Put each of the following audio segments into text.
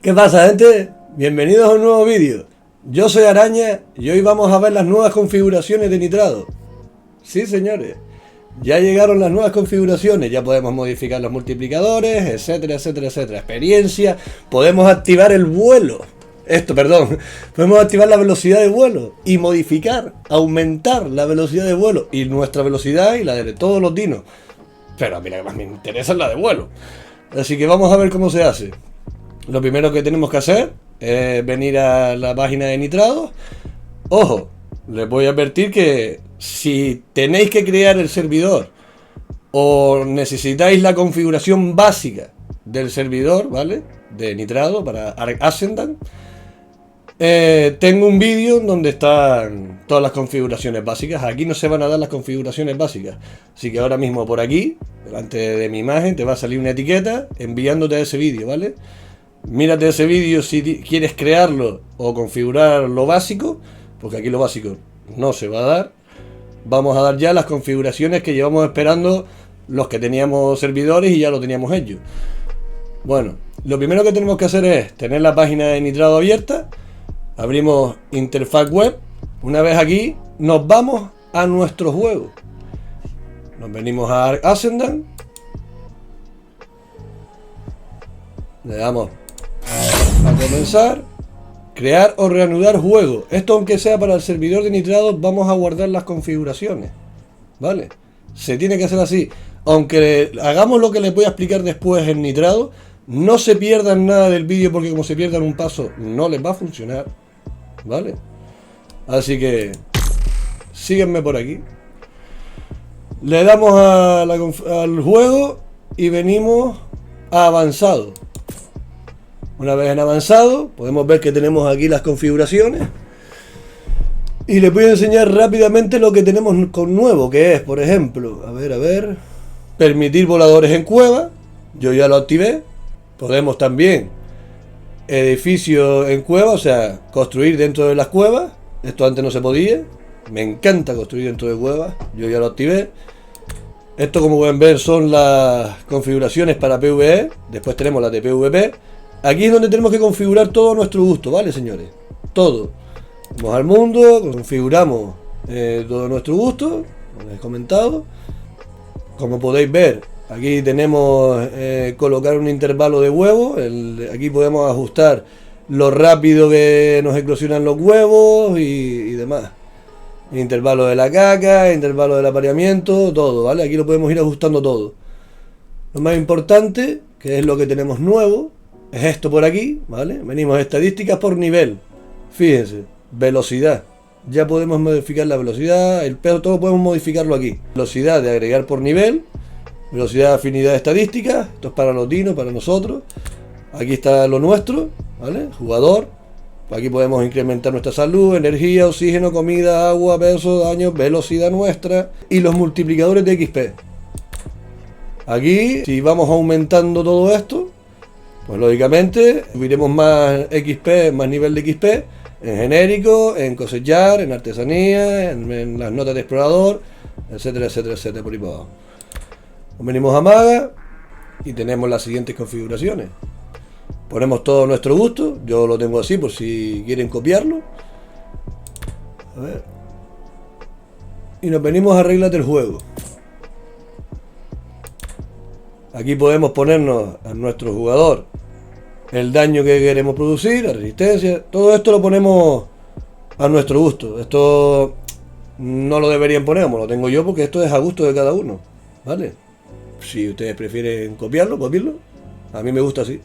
¿Qué pasa, gente? Bienvenidos a un nuevo vídeo. Yo soy Araña y hoy vamos a ver las nuevas configuraciones de Nitrado. Sí, señores, ya llegaron las nuevas configuraciones, ya podemos modificar los multiplicadores, etcétera, etcétera, etcétera. Experiencia, podemos activar el vuelo. Podemos activar la velocidad de vuelo y modificar, aumentar la velocidad de vuelo y nuestra velocidad y la de todos los dinos. Pero a mí la que más me interesa es la de vuelo. Así que vamos a ver cómo se hace. Lo primero que tenemos que hacer es venir a la página de Nitrado. Ojo, les voy a advertir que si tenéis que crear el servidor o necesitáis la configuración básica del servidor, ¿vale? De Nitrado para Ark Ascendant, tengo un vídeo donde están todas las configuraciones básicas. Aquí no se van a dar las configuraciones básicas, así que ahora mismo por aquí, delante de mi imagen, te va a salir una etiqueta enviándote a ese vídeo, ¿vale? Mírate ese vídeo si quieres crearlo o configurar lo básico, porque aquí lo básico no se va a dar. Vamos a dar ya las configuraciones que llevamos esperando los que teníamos servidores y ya lo teníamos hecho. Bueno, lo primero que tenemos que hacer es tener la página de Nitrado abierta. Abrimos interfaz web. Una vez aquí, nos vamos a nuestro juego. Nos venimos a Ark Ascendant. Le damos a comenzar, crear o reanudar juego. Esto, aunque sea para el servidor de Nitrado, vamos a guardar las configuraciones, ¿vale? Se tiene que hacer así. Aunque hagamos lo que les voy a explicar después en Nitrado, no se pierdan nada del vídeo, porque como se pierdan un paso no les va a funcionar, ¿vale? Así que síguenme por aquí. Le damos al juego y venimos a avanzado. Una vez en avanzado, podemos ver que tenemos aquí las configuraciones. Y les voy a enseñar rápidamente lo que tenemos con nuevo, que es, por ejemplo, a ver, permitir voladores en cueva. Yo ya lo activé. Podemos también edificios en cueva, o sea, construir dentro de las cuevas. Esto antes no se podía. Me encanta construir dentro de cuevas. Yo ya lo activé. Esto, como pueden ver, son las configuraciones para PvE. Después tenemos las de PvP. Aquí es donde tenemos que configurar todo a nuestro gusto, ¿vale, señores? Todo. Vamos al mundo, configuramos todo a nuestro gusto, como les he comentado. Como podéis ver, aquí tenemos colocar un intervalo de huevos. Aquí podemos ajustar lo rápido que nos eclosionan los huevos y demás. Intervalo de la caca, intervalo del apareamiento, todo, ¿vale? Aquí lo podemos ir ajustando todo. Lo más importante, que es lo que tenemos nuevo, es esto por aquí, ¿vale? Venimos a estadísticas por nivel. Fíjense, velocidad. Ya podemos modificar la velocidad, el peso, todo podemos modificarlo aquí. Velocidad de agregar por nivel. Velocidad de afinidad estadística. Esto es para los dinos, para nosotros. Aquí está lo nuestro, ¿vale? Jugador. Aquí podemos incrementar nuestra salud, energía, oxígeno, comida, agua, peso, daño, velocidad nuestra. Y los multiplicadores de XP. Aquí, si vamos aumentando todo esto, pues lógicamente subiremos más XP, más nivel de XP en genérico, en cosechar, en artesanía, en las notas de explorador, etcétera, etcétera, etcétera, por ahí para abajo. Venimos a Maga y tenemos las siguientes configuraciones. Ponemos todo a nuestro gusto. Yo lo tengo así por si quieren copiarlo. A ver. Y nos venimos a reglas del juego. Aquí podemos ponernos a nuestro jugador el daño que queremos producir, la resistencia. Todo esto lo ponemos a nuestro gusto. Esto no lo deberían poner como lo tengo yo, porque esto es a gusto de cada uno, ¿vale? Si ustedes prefieren copiarlo, copiarlo. A mí me gusta así.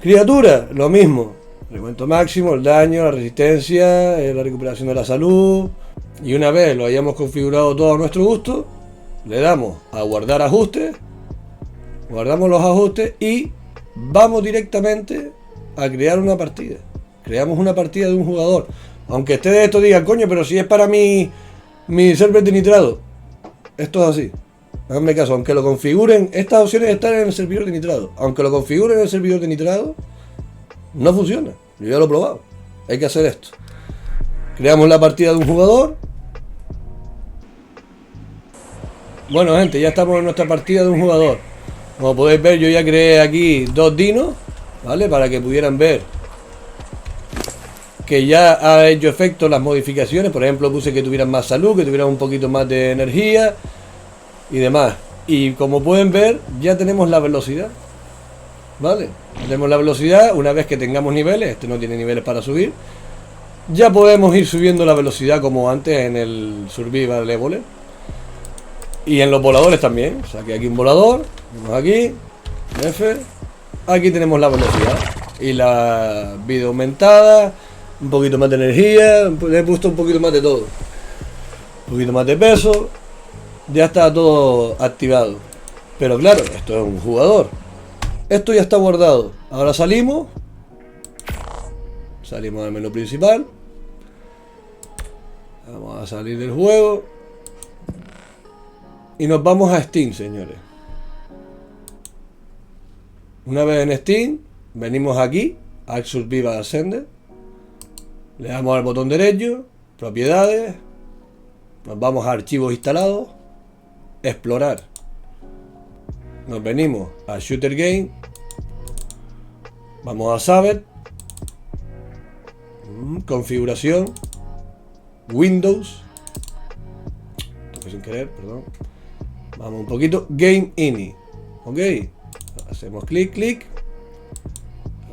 Criatura, lo mismo. Recuento máximo, el daño, la resistencia, la recuperación de la salud. Y una vez lo hayamos configurado todo a nuestro gusto, le damos a guardar ajustes, guardamos los ajustes y vamos directamente a crear una partida. Creamos una partida de un jugador. Aunque ustedes esto digan, coño, pero si es para mi server de Nitrado. Esto es así. Háganme caso, aunque lo configuren, estas opciones están en el servidor de Nitrado. Aunque lo configuren en el servidor de Nitrado, no funciona. Yo ya lo he probado. Hay que hacer esto. Creamos la partida de un jugador. Bueno, gente, ya estamos en nuestra partida de un jugador. Como podéis ver, yo ya creé aquí dos dinos. ¿vale? Para que pudieran ver que ya ha hecho efecto las modificaciones. Por ejemplo, puse que tuvieran más salud, que tuvieran un poquito más de energía y demás. Y como pueden ver, ya tenemos la velocidad, ¿vale? Tenemos la velocidad. Una vez que tengamos niveles, este no tiene niveles para subir, ya podemos ir subiendo la velocidad como antes en el Survival Evolved. Y en los voladores también. Saqué aquí un volador, vamos aquí, F. Aquí tenemos la velocidad y la vida aumentada, un poquito más de energía, le he puesto un poquito más de todo, un poquito más de peso. Ya está todo activado. Pero claro, esto es un jugador. Esto ya está guardado. Ahora salimos. Salimos del menú principal. Vamos a salir del juego. Y nos vamos a Steam, señores. Una vez en Steam, venimos aquí, al Survival Ascended. Le damos al botón derecho, propiedades. Nos vamos a archivos instalados. Explorar. Nos venimos a Shooter Game. Vamos a Saber. Configuración. Windows. Esto fue sin querer, perdón. Vamos un poquito. Game Ini. Ok. Hacemos clic.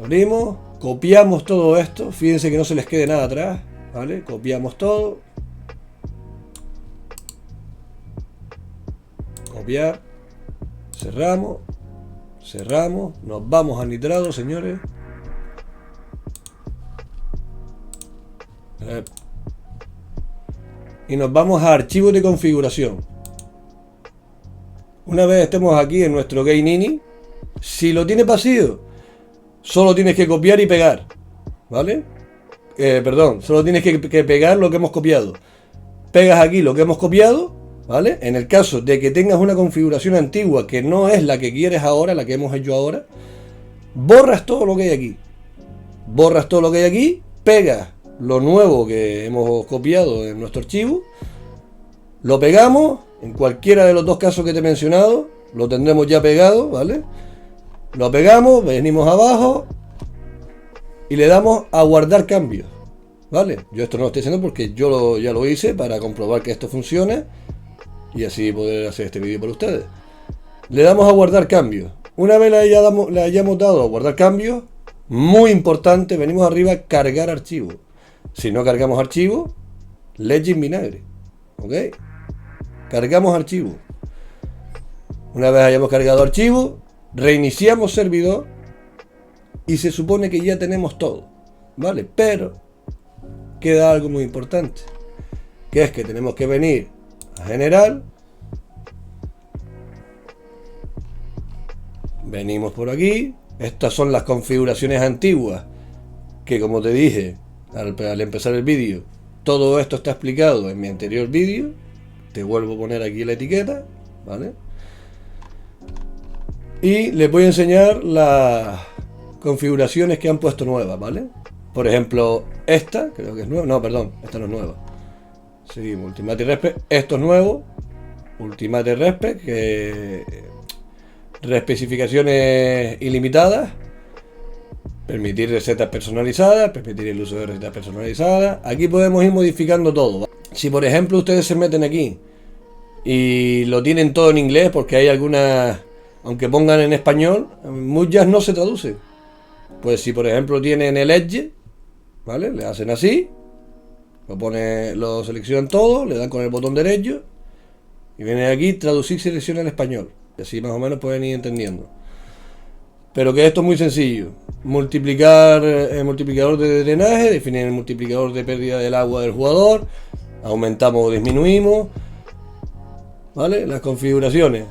Abrimos. Copiamos todo esto. Fíjense que no se les quede nada atrás. ¿Vale? Copiamos todo. Copiar. Cerramos. Nos vamos a nitrado, señores. Y nos vamos a archivos de configuración. Una vez estemos aquí en nuestro Game Ini, si lo tiene pasivo, solo tienes que copiar y pegar, ¿vale? Solo tienes que pegar lo que hemos copiado. Pegas aquí lo que hemos copiado, ¿vale? En el caso de que tengas una configuración antigua que no es la que quieres ahora, la que hemos hecho ahora, borras todo lo que hay aquí. Pegas lo nuevo que hemos copiado en nuestro archivo, lo pegamos, en cualquiera de los dos casos que te he mencionado, lo tendremos ya pegado, ¿vale? Lo pegamos, venimos abajo y le damos a guardar cambios, ¿vale? Yo esto no lo estoy haciendo porque yo ya lo hice para comprobar que esto funciona y así poder hacer este vídeo para ustedes. Le damos a guardar cambios. Una vez le hayamos dado a guardar cambios, muy importante, venimos arriba, cargar archivo. Si no cargamos archivo, Legend vinagre, ¿ok? Cargamos archivo. Una vez hayamos cargado archivo, reiniciamos servidor y se supone que ya tenemos todo, ¿vale? Pero queda algo muy importante, que es que tenemos que venir a general, venimos por aquí. Estas son las configuraciones antiguas que, como te dije al empezar el vídeo, todo esto está explicado en mi anterior vídeo. Te vuelvo a poner aquí la etiqueta, ¿vale? Y les voy a enseñar las configuraciones que han puesto nuevas, ¿vale? Por ejemplo, esta, creo que es nueva. No, perdón, esta no es nueva. Seguimos, Ultimate Respect. Esto es nuevo. Ultimate Respect, que reespecificaciones ilimitadas. Permitir recetas personalizadas, permitir el uso de recetas personalizadas. Aquí podemos ir modificando todo. Si por ejemplo ustedes se meten aquí y lo tienen todo en inglés, porque hay algunas, aunque pongan en español, muchas no se traducen. Pues si por ejemplo tienen el Edge, ¿vale? Le hacen así, lo seleccionan todo, le dan con el botón derecho y vienen aquí, traducir, selecciona el español. Y así más o menos pueden ir entendiendo. Pero que esto es muy sencillo. Multiplicar el multiplicador de drenaje, definir el multiplicador de pérdida del agua del jugador, aumentamos o disminuimos, ¿vale? Las configuraciones.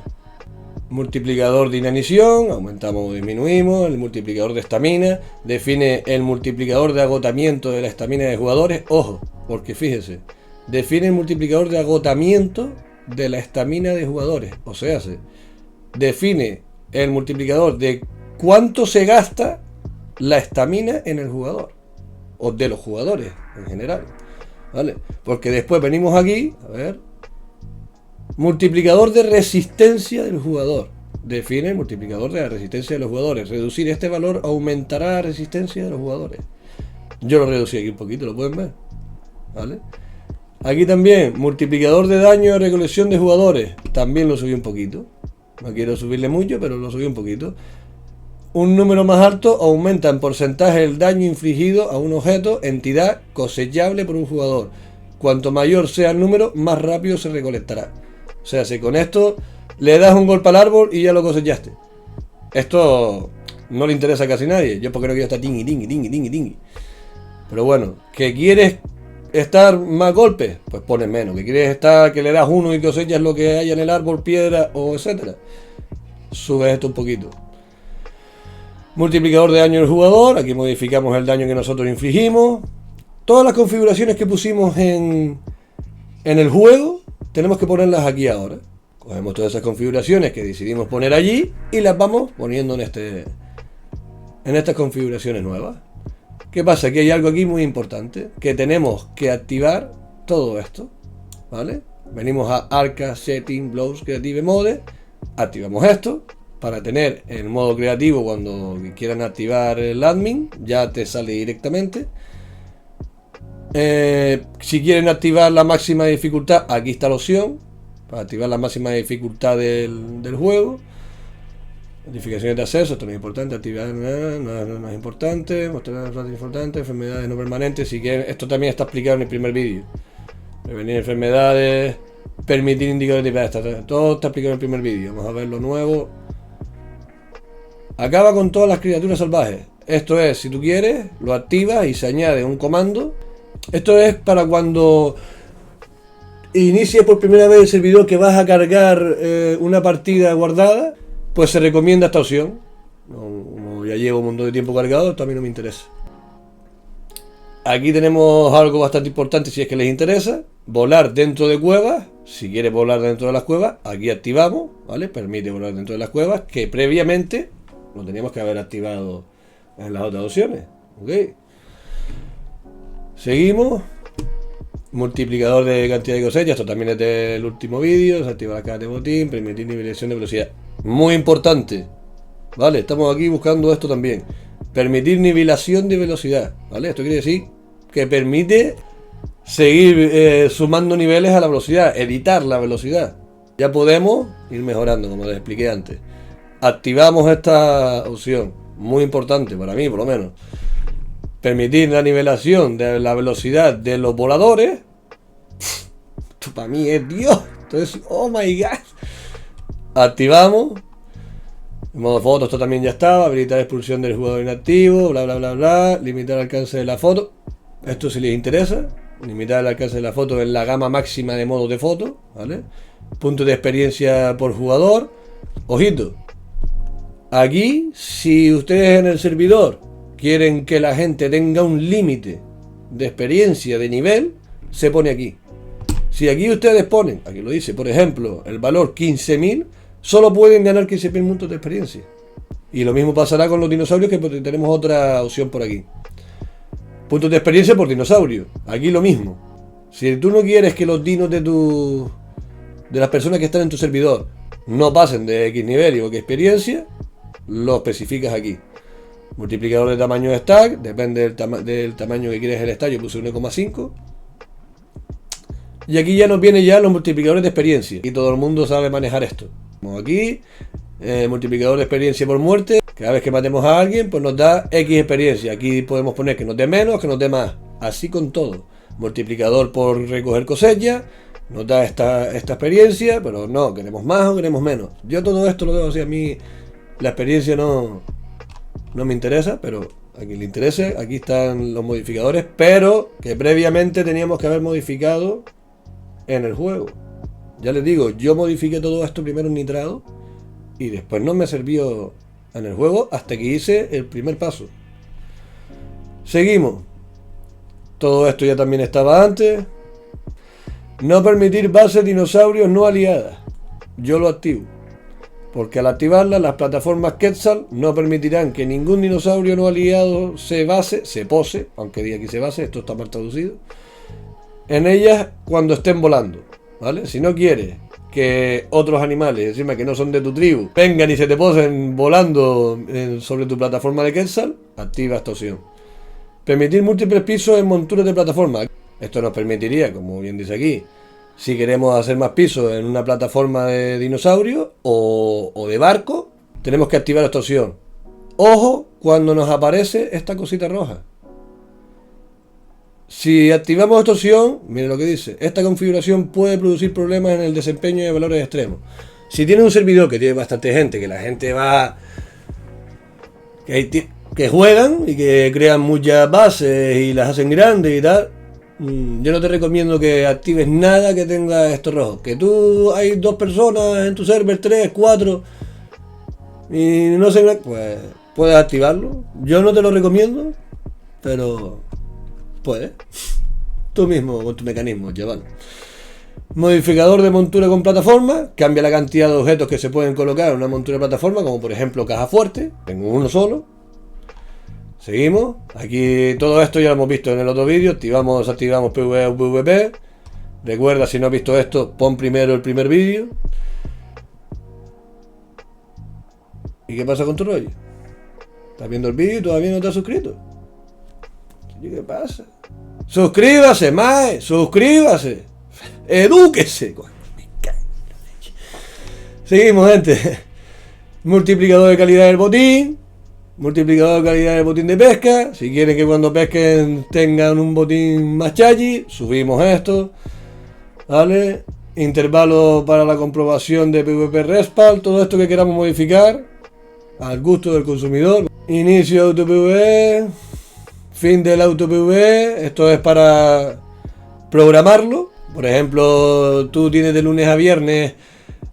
Multiplicador de inanición, aumentamos o disminuimos. El multiplicador de estamina, define el multiplicador de agotamiento de la estamina de jugadores. Ojo, porque fíjese, define el multiplicador de agotamiento de la estamina de jugadores. O sea, define el multiplicador de cuánto se gasta la estamina en el jugador, o de los jugadores en general, ¿vale? Porque después venimos aquí, a ver, multiplicador de resistencia del jugador. define el multiplicador de la resistencia de los jugadores. Reducir este valor aumentará la resistencia de los jugadores. Yo lo reducí aquí un poquito, lo pueden ver, ¿vale? Aquí también, multiplicador de daño de recolección de jugadores. También lo subí un poquito. No quiero subirle mucho, pero lo subí un poquito. Un número más alto aumenta en porcentaje el daño infligido a un objeto, entidad, cosechable por un jugador. Cuanto mayor sea el número, más rápido se recolectará. O sea, si con esto le das un golpe al árbol y ya lo cosechaste. Esto no le interesa a casi nadie. Yo porque no quiero estar tingui. Pero bueno, que quieres estar más golpes, pues pones menos. Que quieres estar que le das uno y cosechas lo que haya en el árbol, piedra o etcétera, subes esto un poquito. Multiplicador de daño del jugador. Aquí modificamos el daño que nosotros infligimos. Todas las configuraciones que pusimos en el juego tenemos que ponerlas aquí ahora. Cogemos todas esas configuraciones que decidimos poner allí y las vamos poniendo en estas configuraciones nuevas. ¿Qué pasa? Que hay algo aquí muy importante, que tenemos que activar todo esto, ¿vale? Venimos a Arca, Setting, Blows, Creative Mode, activamos esto para tener el modo creativo cuando quieran activar el admin, ya te sale directamente. Si quieren activar la máxima dificultad, aquí está la opción para activar la máxima dificultad del juego. Notificaciones de acceso, esto no es importante. Activar no es importante. Mostrar datos importantes, enfermedades no permanentes. Si quieren, esto también está explicado en el primer vídeo. Prevenir enfermedades, permitir indicadores de todo está explicado en el primer vídeo. Vamos a ver lo nuevo. Acaba con todas las criaturas salvajes. Esto es, si tú quieres, lo activas y se añade un comando. Esto es para cuando inicies por primera vez el servidor que vas a cargar una partida guardada, pues se recomienda esta opción. Como ya llevo un montón de tiempo cargado, esto a mí no me interesa. Aquí tenemos algo bastante importante si es que les interesa. Volar dentro de cuevas. Si quieres volar dentro de las cuevas, aquí activamos, ¿vale? Permite volar dentro de las cuevas, que previamente lo teníamos que haber activado en las otras opciones. ¿Ok? Seguimos. Multiplicador de cantidad de cosechas. Esto también es del último vídeo. Desactivar la caja de botín. Permitir nivelación de velocidad. Muy importante. Vale, estamos aquí buscando esto también. Permitir nivelación de velocidad. Vale, esto quiere decir que permite seguir sumando niveles a la velocidad. Editar la velocidad. Ya podemos ir mejorando, como les expliqué antes. Activamos esta opción. Muy importante para mí, por lo menos. Permitir la nivelación de la velocidad de los voladores. Esto para mí es Dios. Entonces, oh my god. Activamos. En modo foto, esto también ya estaba. Habilitar expulsión del jugador inactivo. Bla, bla, bla, bla. Limitar el alcance de la foto. Esto si les interesa. Limitar el alcance de la foto en la gama máxima de modos de foto. ¿Vale? Puntos de experiencia por jugador. Ojito. Aquí, si ustedes en el servidor quieren que la gente tenga un límite de experiencia de nivel, se pone aquí. Si aquí ustedes ponen, aquí lo dice, por ejemplo, el valor 15.000, solo pueden ganar 15.000 puntos de experiencia. Y lo mismo pasará con los dinosaurios, que tenemos otra opción por aquí. Puntos de experiencia por dinosaurio. Aquí lo mismo. Si tú no quieres que los dinos de las personas que están en tu servidor no pasen de X nivel y o X experiencia, lo especificas aquí. Multiplicador de tamaño de stack, depende del tamaño que quieres el stack, yo puse 1,5. Y aquí ya nos vienen ya los multiplicadores de experiencia. Y todo el mundo sabe manejar esto. Como aquí, multiplicador de experiencia por muerte. Cada vez que matemos a alguien, pues nos da X experiencia. Aquí podemos poner que nos dé menos, que nos dé más. Así con todo. Multiplicador por recoger cosecha. Nos da esta experiencia, pero no, queremos más o queremos menos. Yo todo esto lo debo hacer a mí. La experiencia no me interesa, pero a quien le interese, aquí están los modificadores, pero que previamente teníamos que haber modificado en el juego. Ya les digo, yo modifiqué todo esto primero en nitrado y después no me sirvió en el juego hasta que hice el primer paso. Seguimos. Todo esto ya también estaba antes. No permitir bases dinosaurios no aliadas. Yo lo activo. Porque al activarla, las plataformas Quetzal no permitirán que ningún dinosaurio no aliado se pose, aunque diga aquí se base, esto está mal traducido, en ellas cuando estén volando, ¿vale? Si no quieres que otros animales, encima que no son de tu tribu, vengan y se te posen volando sobre tu plataforma de Quetzal, activa esta opción. Permitir múltiples pisos en monturas de plataforma. Esto nos permitiría, como bien dice aquí, si queremos hacer más pisos en una plataforma de dinosaurio o de barco, tenemos que activar esta opción. Ojo cuando nos aparece esta cosita roja. Si activamos esta opción, miren lo que dice, esta configuración puede producir problemas en el desempeño de valores extremos. Si tiene un servidor que tiene bastante gente, que la gente va... que juegan y que crean muchas bases y las hacen grandes y tal, yo no te recomiendo que actives nada que tenga esto rojo. Que tú hay 2 personas en tu server, 3, 4 y no sé, pues puedes activarlo. Yo no te lo recomiendo, pero puedes. Tú mismo con tu mecanismo, chaval. Modificador de montura con plataforma. Cambia la cantidad de objetos que se pueden colocar en una montura de plataforma, como por ejemplo caja fuerte. Tengo uno solo. Seguimos. Aquí todo esto ya lo hemos visto en el otro vídeo. Activamos, desactivamos PvE o PvP. Recuerda, si no has visto esto, pon primero el primer vídeo. ¿Y qué pasa con tu rollo? ¿Estás viendo el vídeo y todavía no te has suscrito? ¿Qué pasa? ¡Suscríbase, mae! ¡Suscríbase! ¡Edúquese! Seguimos, gente. Multiplicador de calidad del botín. Multiplicador de calidad del botín de pesca. Si quieren que cuando pesquen tengan un botín más chachi, subimos esto. ¿Vale? Intervalo para la comprobación de PvP Respal. Todo esto que queramos modificar al gusto del consumidor. Inicio de auto PvE. Fin del auto PvE. Esto es para programarlo. Por ejemplo, tú tienes de lunes a viernes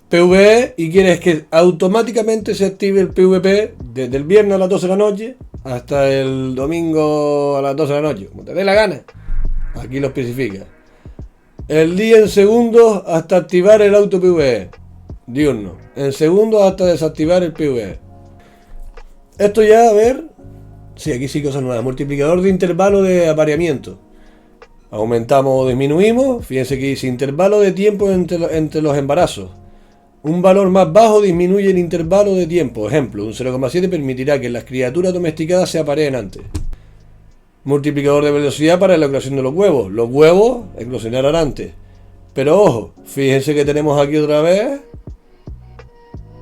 PvE y quieres que automáticamente se active el PvP desde el viernes a las 12 de la noche hasta el domingo a las 12 de la noche, como te dé la gana. Aquí lo especifica. El día en segundos hasta activar el auto PvE diurno. En segundos hasta desactivar el PvE. Esto ya, a ver. Sí, aquí sí cosas nuevas. Multiplicador de intervalo de apareamiento. Aumentamos o disminuimos. Fíjense que dice intervalo de tiempo entre los embarazos. Un valor más bajo disminuye el intervalo de tiempo. Ejemplo, un 0,7 permitirá que las criaturas domesticadas se apareen antes. Multiplicador de velocidad para la eclosión de los huevos. Los huevos eclosionarán antes. Pero ojo, fíjense que tenemos aquí otra vez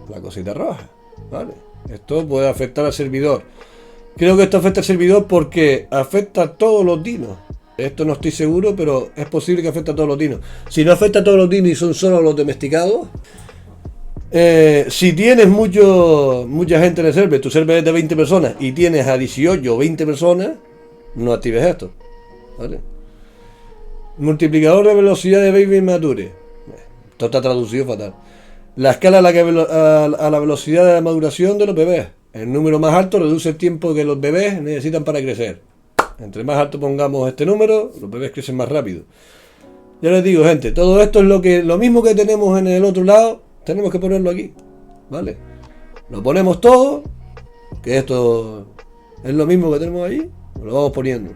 la cosita roja. ¿Vale? Esto puede afectar al servidor. Creo que esto afecta al servidor porque afecta a todos los dinos. Esto no estoy seguro, pero es posible que afecte a todos los dinos. Si no afecta a todos los dinos y son solo los domesticados, si tienes mucha gente en el server, tu server es de 20 personas y tienes a 18 o 20 personas, no actives esto. ¿Vale? Multiplicador de velocidad de baby mature. Esto está traducido fatal. La escala a la velocidad de maduración de los bebés. El número más alto reduce el tiempo que los bebés necesitan para crecer. Entre más alto pongamos este número, los bebés crecen más rápido. Ya les digo, gente, todo esto es lo mismo que tenemos en el otro lado, tenemos que ponerlo aquí. ¿Vale? Lo ponemos todo, que esto es lo mismo que tenemos ahí, lo vamos poniendo.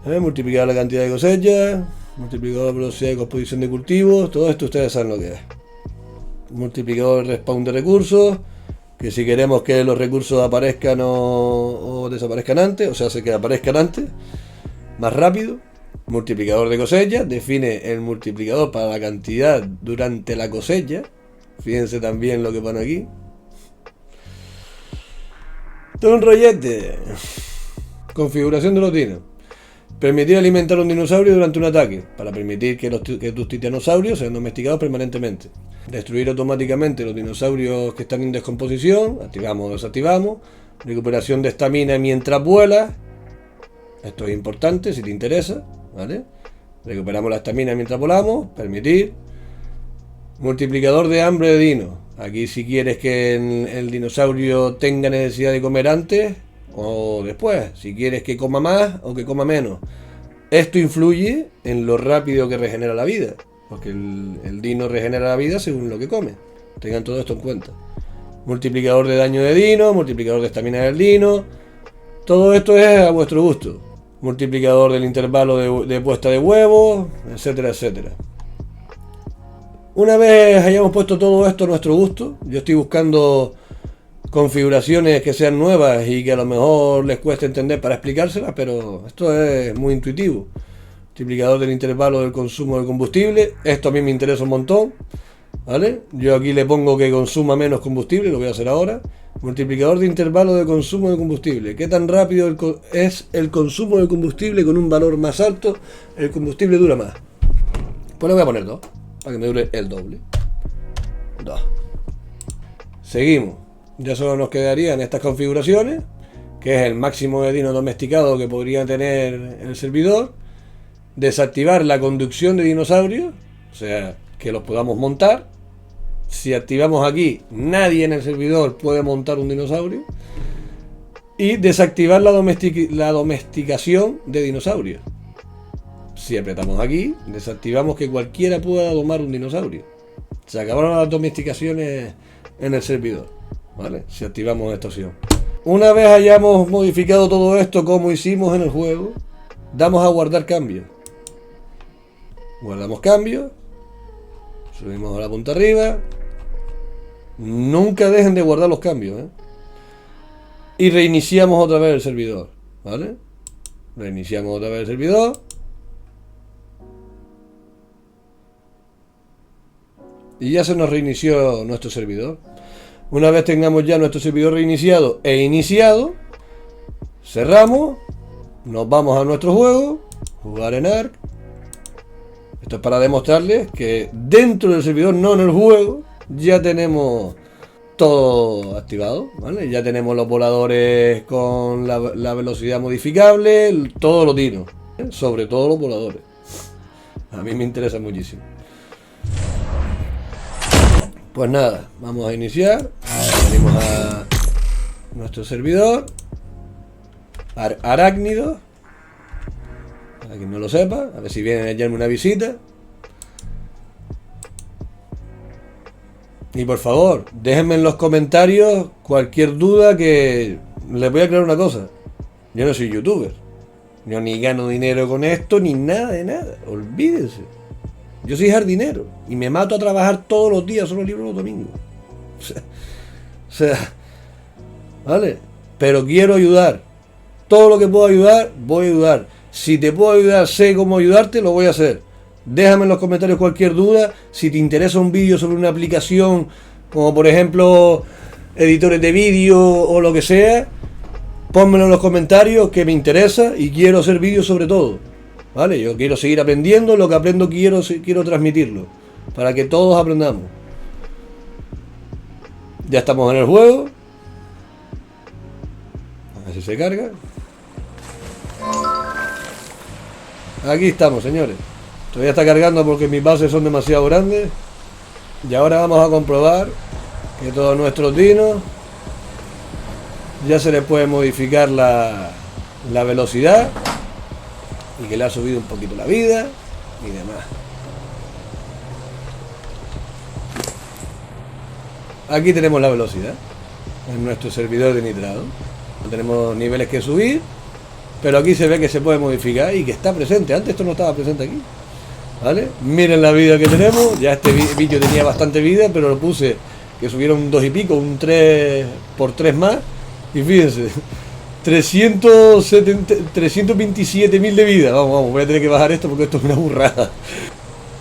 Multiplicar la cantidad de cosechas, multiplicador de velocidad de composición de cultivos, todo esto ustedes saben lo que es. Multiplicador de respawn de recursos, que si queremos que los recursos aparezcan o desaparezcan antes, o sea, que aparezcan antes, más rápido. Multiplicador de cosecha, define el multiplicador para la cantidad durante la cosecha. Fíjense también lo que pone aquí. Todo un rollete. Configuración de los dinos. Permitir alimentar a un dinosaurio durante un ataque, para permitir que tus titanosaurios sean domesticados permanentemente. Destruir automáticamente los dinosaurios que están en descomposición, activamos o desactivamos. Recuperación de estamina mientras vuelas. Esto es importante si te interesa, ¿vale? Recuperamos la estamina mientras volamos, permitir. Multiplicador de hambre de dino. Aquí si quieres que el dinosaurio tenga necesidad de comer antes o después, si quieres que coma más o que coma menos. Esto influye en lo rápido que regenera la vida, porque el dino regenera la vida según lo que come. Tengan todo esto en cuenta. Multiplicador de daño de dino, multiplicador de estamina del dino. Todo esto es a vuestro gusto. Multiplicador del intervalo de puesta de huevos, etcétera, etcétera. Una vez hayamos puesto todo esto a nuestro gusto, yo estoy buscando configuraciones que sean nuevas y que a lo mejor les cueste entender para explicárselas, pero esto es muy intuitivo. Multiplicador del intervalo del consumo de combustible, esto a mí me interesa un montón, ¿vale? Yo aquí le pongo que consuma menos combustible, lo voy a hacer ahora. Multiplicador de intervalo de consumo de combustible, ¿qué tan rápido es el consumo de combustible? Con un valor más alto, el combustible dura más. Pues le voy a poner 2, para que me dure el doble. 2. Seguimos. Ya solo nos quedarían estas configuraciones, que es el máximo de dinos domesticados que podría tener el servidor. Desactivar la conducción de dinosaurios, o sea, que los podamos montar. Si activamos aquí, nadie en el servidor puede montar un dinosaurio. Y desactivar la domesticación de dinosaurios. Si apretamos aquí, desactivamos que cualquiera pueda domar un dinosaurio. Se acabaron las domesticaciones en el servidor, ¿vale? Si activamos esta opción. Una vez hayamos modificado todo esto como hicimos en el juego, damos a guardar cambios. Guardamos cambios. Subimos a la punta arriba. Nunca dejen de guardar los cambios, ¿eh? Y reiniciamos otra vez el servidor, ¿vale? Reiniciamos otra vez el servidor. Y ya se nos reinició nuestro servidor. Una vez tengamos ya nuestro servidor reiniciado e iniciado, cerramos, nos vamos a nuestro juego, jugar en ARK. Esto es para demostrarles que dentro del servidor, no en el juego, ya tenemos todo activado, ¿vale? Ya tenemos los voladores con la velocidad modificable, todos los dinos, ¿eh? Sobre todo los voladores. A mí me interesa muchísimo. Pues nada, vamos a iniciar. Venimos a nuestro servidor. Arácnidos. Para quien no lo sepa, a ver si vienen a echarme una visita. Y por favor, déjenme en los comentarios cualquier duda, que les voy a aclarar una cosa. Yo no soy youtuber. Yo ni gano dinero con esto, ni nada de nada. Olvídense. Yo soy jardinero y me mato a trabajar todos los días, solo libro los domingos. O sea, ¿vale? Pero quiero ayudar. Todo lo que puedo ayudar, voy a ayudar. Si te puedo ayudar, sé cómo ayudarte, lo voy a hacer. Déjame en los comentarios cualquier duda. Si te interesa un vídeo sobre una aplicación, como por ejemplo editores de vídeo o lo que sea, pónmelo en los comentarios, que me interesa y quiero hacer vídeos sobre todo. ¿Vale? Yo quiero seguir aprendiendo, lo que aprendo quiero transmitirlo, para que todos aprendamos. Ya estamos en el juego. A ver si se carga. Aquí estamos, señores. Todavía está cargando porque mis bases son demasiado grandes. Y ahora vamos a comprobar que todos nuestros dinos ya se les puede modificar la velocidad, y que le ha subido un poquito la vida y demás. Aquí tenemos la velocidad en nuestro servidor de nitrado. No tenemos niveles que subir, pero aquí se ve que se puede modificar y que está presente. Antes esto no estaba presente aquí, ¿vale? Miren la vida que tenemos. Ya este vídeo tenía bastante vida, pero lo puse que subieron un 2 y pico, un 3 por 3 más, y fíjense, 327.000 de vida. Vamos, voy a tener que bajar esto porque esto es una burrada.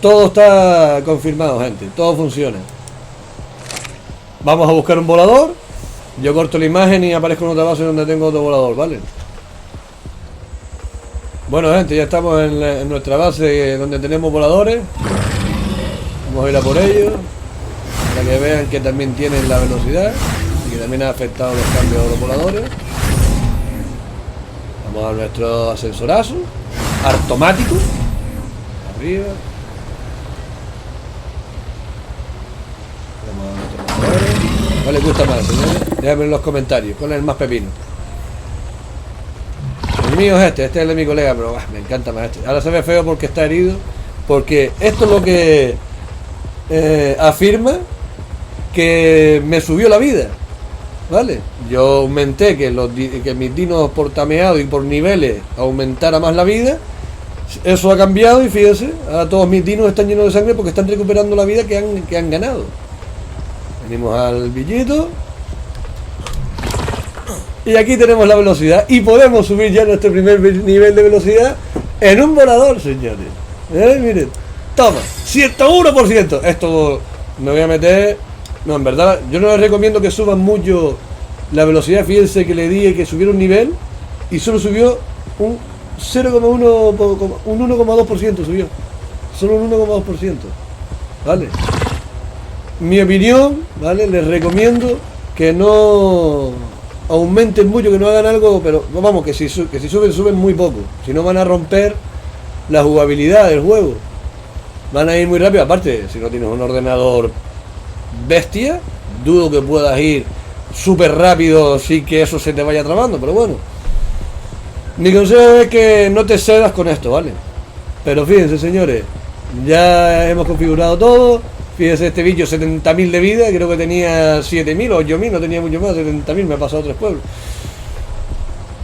Todo está confirmado, gente. Todo funciona. Vamos a buscar un volador. Yo corto la imagen y aparezco en otra base donde tengo otro volador, ¿vale? Bueno, gente, ya estamos en nuestra base donde tenemos voladores. Vamos a ir a por ellos, para que vean que también tienen la velocidad y que también ha afectado los cambios de los voladores. Vamos a nuestro ascensorazo automático. Arriba. Vamos a nuestros motores. ¿Cuál les gusta más, señores? Déjame en los comentarios. ¿Cuál es el más pepino? El mío es este es el de mi colega, pero me encanta más este. Ahora se ve feo porque está herido. Porque esto es lo que afirma que me subió la vida. ¿Vale? Yo aumenté que mis dinos por tameado y por niveles aumentara más la vida. Eso ha cambiado y fíjense, ahora todos mis dinos están llenos de sangre porque están recuperando la vida que han ganado. Venimos al billito. Y aquí tenemos la velocidad. Y podemos subir ya nuestro primer nivel de velocidad en un volador, señores. Miren, toma, 101%. Esto me voy a meter... No, en verdad, yo no les recomiendo que suban mucho la velocidad. Fíjense que le dije que subiera un nivel y solo subió un 1,2% subió. Solo un 1,2%. ¿Vale? Mi opinión, ¿vale? Les recomiendo que no aumenten mucho, que no hagan algo, pero vamos, que si suben muy poco. Si no van a romper la jugabilidad del juego. Van a ir muy rápido. Aparte, si no tienes un ordenador bestia, dudo que puedas ir súper rápido sin que eso se te vaya trabando, pero bueno. Mi consejo es que no te cedas con esto, ¿vale? Pero fíjense, señores, ya hemos configurado todo. Fíjense, este bicho 70.000 de vida, creo que tenía 7.000 o 8.000, no tenía mucho más, 70.000, me ha pasado a 3 pueblos.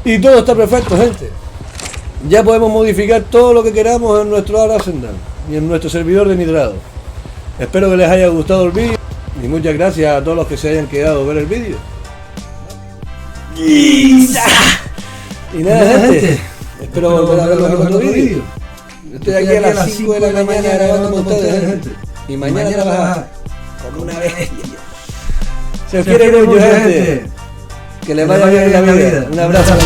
Y todo está perfecto, gente. Ya podemos modificar todo lo que queramos en nuestro Ara Ascendant y en nuestro servidor de nitrado. Espero que les haya gustado el vídeo y muchas gracias a todos los que se hayan quedado a ver el vídeo. Y nada, gente, espero volver a verlos en otro vídeo. Estoy aquí a las 5 de la mañana grabando con ustedes, gente. Y mañana trabajar como una bestia. Se os quiere mucho, gente. Que les vaya bien en la vida. Un abrazo a la